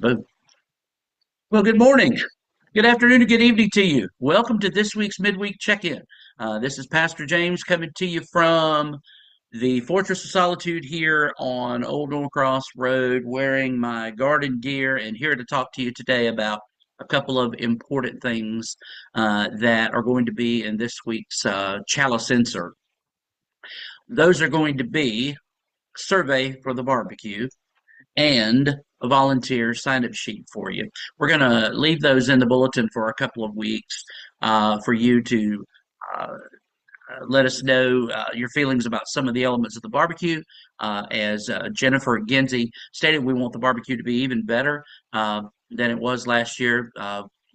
Boom. Well, good morning, good afternoon, and good evening to you. Welcome to this week's Midweek Check-In. This is Pastor James coming to you from the Fortress of Solitude here on Old Norcross Road, wearing my garden gear, and here to talk to you today about a couple of important things that are going to be in this week's Chalice Insert. Those are going to be survey for the barbecue and a volunteer sign-up sheet for you. We're going to leave those in the bulletin for a couple of weeks for you to uh, let us know your feelings about some of the elements of the barbecue. As Jennifer Ginsey stated, we want the barbecue to be even better than it was last year.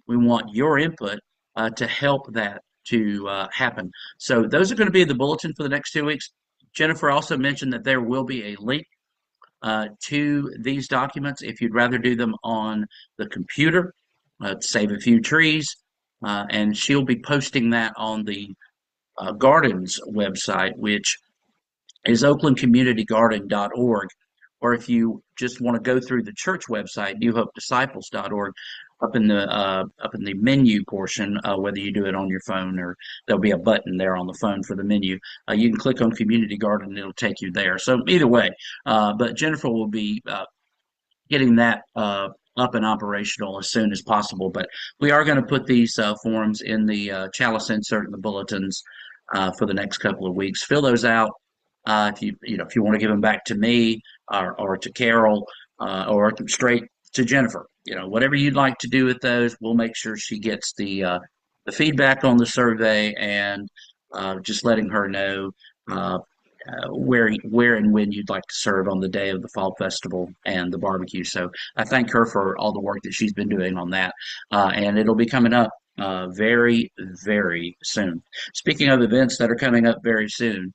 We want your input to help that to happen. So those are going to be the bulletin for the next 2 weeks. Jennifer also mentioned that there will be a link to these documents if you'd rather do them on the computer, save a few trees, and she'll be posting that on the Gardens website, which is oaklandcommunitygarden.org. Or if you just want to go through the church website, newhopedisciples.org, up in the menu portion, whether you do it on your phone or there'll be a button there on the phone for the menu. You can click on Community Garden and it'll take you there. So either way, but Jennifer will be getting that up and operational as soon as possible. But we are going to put these forms in the chalice insert in the bulletins for the next couple of weeks. Fill those out. If you want to give them back to me or to Carol or straight to Jennifer, whatever you'd like to do with those, we'll make sure she gets the feedback on the survey and just letting her know where and when you'd like to serve on the day of the fall festival and the barbecue. So I thank her for all the work that she's been doing on that, and it'll be coming up very, very soon. Speaking of events that are coming up very soon,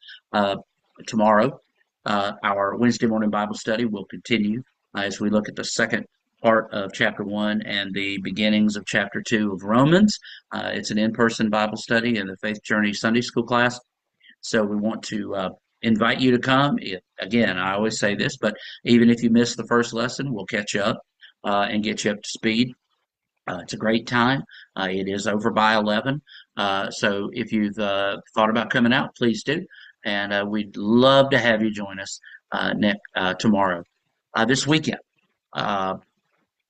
tomorrow, our Wednesday morning Bible study will continue as we look at the second part of chapter 1 and the beginnings of chapter 2 of Romans. It's an in-person Bible study in the Faith Journey Sunday School class. So we want to invite you to come. Again, I always say this, but even if you miss the first lesson, we'll catch you up and get you up to speed. It's a great time. It is over by 11. So if you've thought about coming out, please do. And we'd love to have you join us tomorrow. This weekend,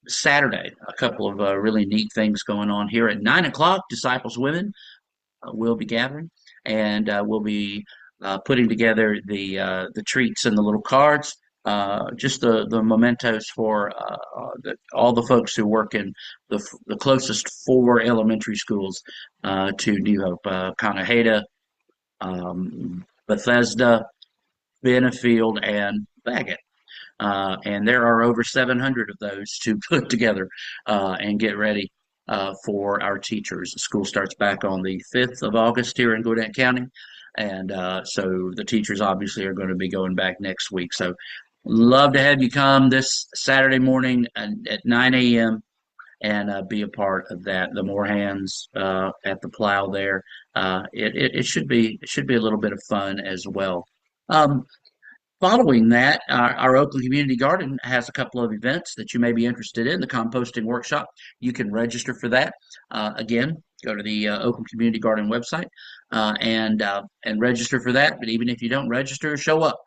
Saturday, a couple of really neat things going on here at 9 o'clock. Disciples Women will be gathering, and we'll be putting together the treats and the little cards, just the mementos for all the folks who work in the closest 4 elementary schools to New Hope, Conaheda, Bethesda, Benefield, and Baggett. And there are over 700 of those to put together and get ready for our teachers. The school starts back on the 5th of August here in Gwinnett County. And so the teachers obviously are going to be going back next week. So love to have you come this Saturday morning at 9 a.m. and be a part of that. The more hands at the plow there. It should be a little bit of fun as well. Um, Following that, our Oakland Community Garden has a couple of events that you may be interested in. The composting workshop, you can register for that. Again, go to the Oakland Community Garden website and register for that. But even if you don't register, show up.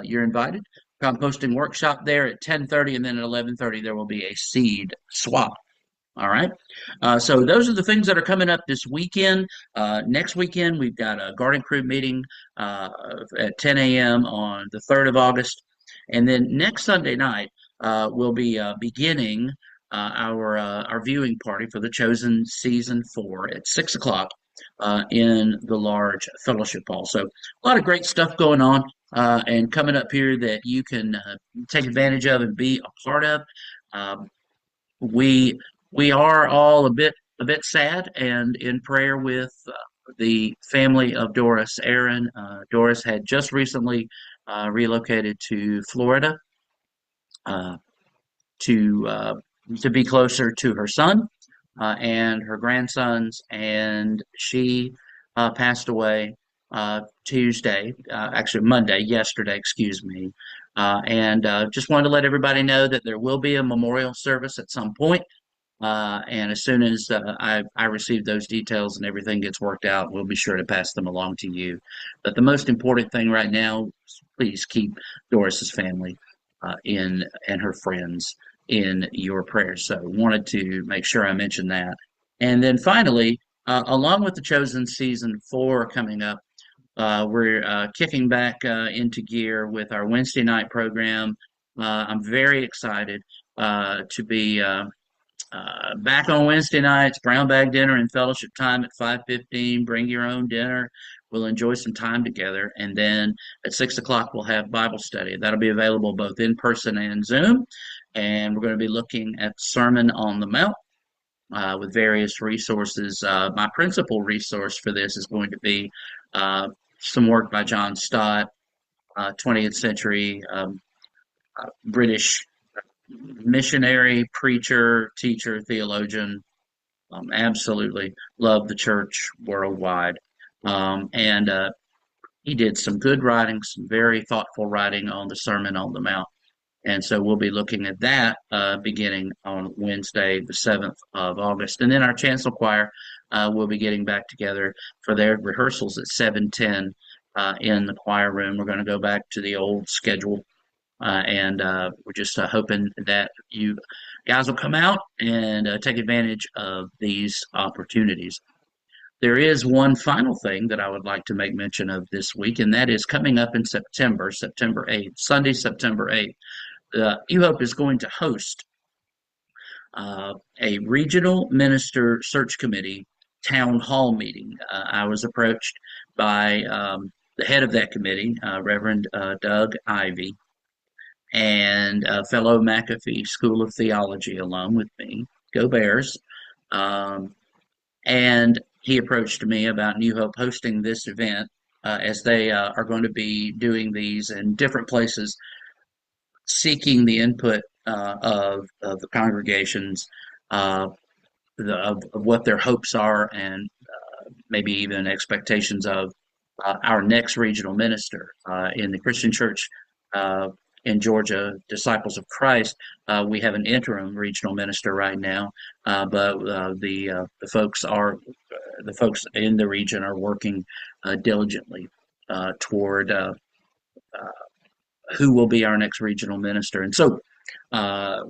You're invited. Composting workshop there at 10:30, and then at 11:30 there will be a seed swap. All right. So those are the things that are coming up this weekend. Next weekend, we've got a garden crew meeting at 10 a.m. on the 3rd of August. And then next Sunday night, we'll be beginning our viewing party for The Chosen Season 4 at 6 o'clock in the large fellowship hall. So a lot of great stuff going on and coming up here that you can take advantage of and be a part of. Um, we we are all a bit sad and in prayer with the family of Doris Aaron. Doris had just recently relocated to Florida uh, to uh, to be closer to her son and her grandsons, and she passed away Tuesday, actually Monday, yesterday, excuse me. And just wanted to let everybody know that there will be a memorial service at some point. And as soon as I receive those details and everything gets worked out, we'll be sure to pass them along to you. But the most important thing right now, please keep Doris's family and her friends in your prayers. So wanted to make sure I mentioned that. And then finally, along with the Chosen Season 4 coming up, we're kicking back into gear with our Wednesday night program. I'm very excited to be back on Wednesday nights, brown bag dinner and fellowship time at 5:15. Bring your own dinner. We'll enjoy some time together, and then at 6 o'clock we'll have Bible study. That'll be available both in person and Zoom. And we're going to be looking at Sermon on the Mount with various resources. My principal resource for this is going to be some work by John Stott, 20th century British missionary, preacher, teacher, theologian. Absolutely love the church worldwide. And he did some good writing, some very thoughtful writing on the Sermon on the Mount. And so we'll be looking at that beginning on Wednesday, the 7th of August. And then our chancel choir will be getting back together for their rehearsals at 7:10 in the choir room. We're going to go back to the old schedule. And we're just hoping that you guys will come out and take advantage of these opportunities. There is one final thing that I would like to make mention of this week, and that is coming up in September, September 8th, Sunday, September 8th. UHOPE is going to host a regional minister search committee town hall meeting. I was approached by the head of that committee, Reverend Doug Ivy, and a fellow McAfee School of Theology alum with me. Go Bears. Um, and he approached me about New Hope hosting this event as they are going to be doing these in different places, seeking the input of the congregations, uh, of what their hopes are, and maybe even expectations of our next regional minister in the Christian Church in Georgia, Disciples of Christ. We have an interim regional minister right now, but the folks in the region are working diligently toward who will be our next regional minister. And so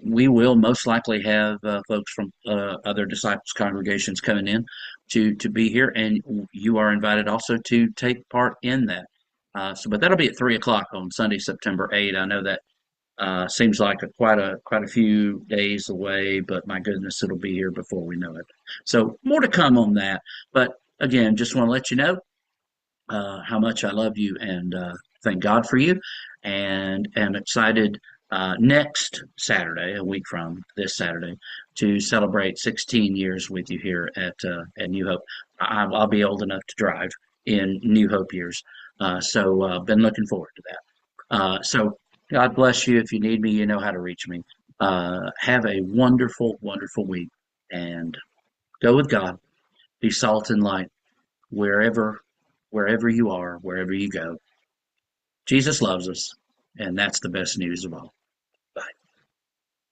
we will most likely have folks from other disciples congregations coming in to be here, and you are invited also to take part in that. But that'll be at 3 o'clock on Sunday, September 8th. I know that seems like quite a few days away, but my goodness, it'll be here before we know it. So more to come on that. But again, just want to let you know how much I love you and thank God for you, and am excited next Saturday, a week from this Saturday, to celebrate 16 years with you here at New Hope. I'll be old enough to drive in New Hope years, so been looking forward to that. So God bless you. If you need me, you know how to reach me. Have a wonderful, wonderful week, and go with God. Be salt and light wherever wherever you are, wherever you go. Jesus loves us, and that's the best news of all.